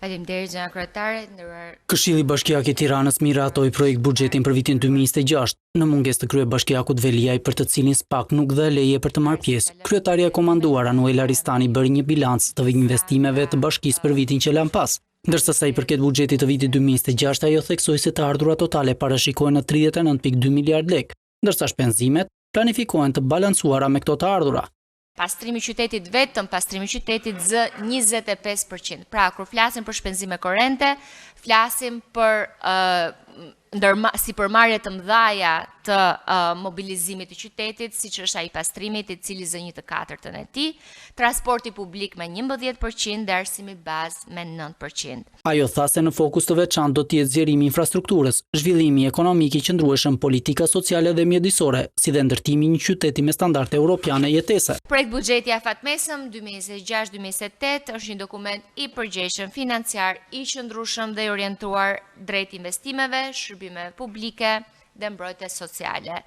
Faleminderit zëna kryetare, nderuar. Këshilli Bashkiak i Tiranës miratoi projekt buxhetin për vitin 2026, në mungesë të kryebashkiakut Veliaj për të cilin SPAK nuk dha leje për të marrë pjesë. Kryetaria e komanduar Anuela Ristani bëri një bilanc të investimeve të bashkisë për vitin që lan pas. Ndërsa sa i përket buxhetit të vitit 2026, ajo theksoi se të ardhurat totale parashikohen në 39.2 miliard lekë, ndërsa shpenzimet planifikohen të balancuara me këto të ardhura. Pastrimi i qytetit vetëm, pastrimi i qytetit zë 25%. Pra, kur flasim për shpenzime korrente, flasim për si përmarrje të mëdhaja të mobilizimit të qytetit, siç është ai pastrimit, i cili zë 1/4 e tij, transporti publik me 11% dhe arsimi bazë me 9%. Ajo tha se në fokus të veçantë do të jetë zgjerimi i infrastrukturës, zhvillimi ekonomik i qëndrueshëm, politika sociale dhe mjedisore, si dhe ndërtimi i një qyteti me standarde europiane jetese. Projekt buxheti i afatmesëm 2026-2028 është një dokument i përgjegjshëm financiar, i qëndrueshëm dhe i orientuar drejt investimeve, shërbime publike dhe mbrojtje sociale.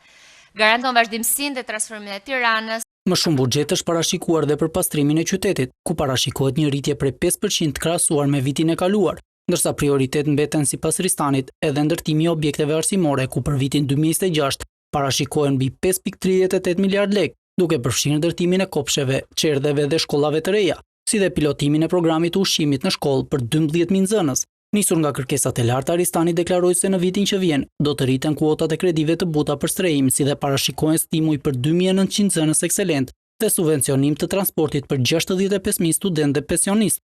Garanton vazhdimsinë dhe transformimin e Tiranës. Më shumë buxhet është parashikuar dhe për pastrimin e qytetit, ku parashikohet një rritje prej 5% krahasuar me vitin e kaluar, ndërsa prioritet mbeten sipas Ristanit edhe ndërtimi i objekteve arsimore, ku për vitin 2026 parashikohen mbi 5.38 miliard lekë, duke përfshirë ndërtimin e kopsheve, çerdheve dhe shkollave të reja, si dhe pilotimin e programit të ushqimit në shkollë për 12.000 nxënës. Nisur nga kërkesat e larta, Ristani deklaroi se në vitin që vjen do të rriten kuotat e kredive të buta për strehim, si dhe parashikohen stimuj për 2.900 nxënës ekselent dhe subvencionim të transportit për 65.000 studentë dhe pensionistë.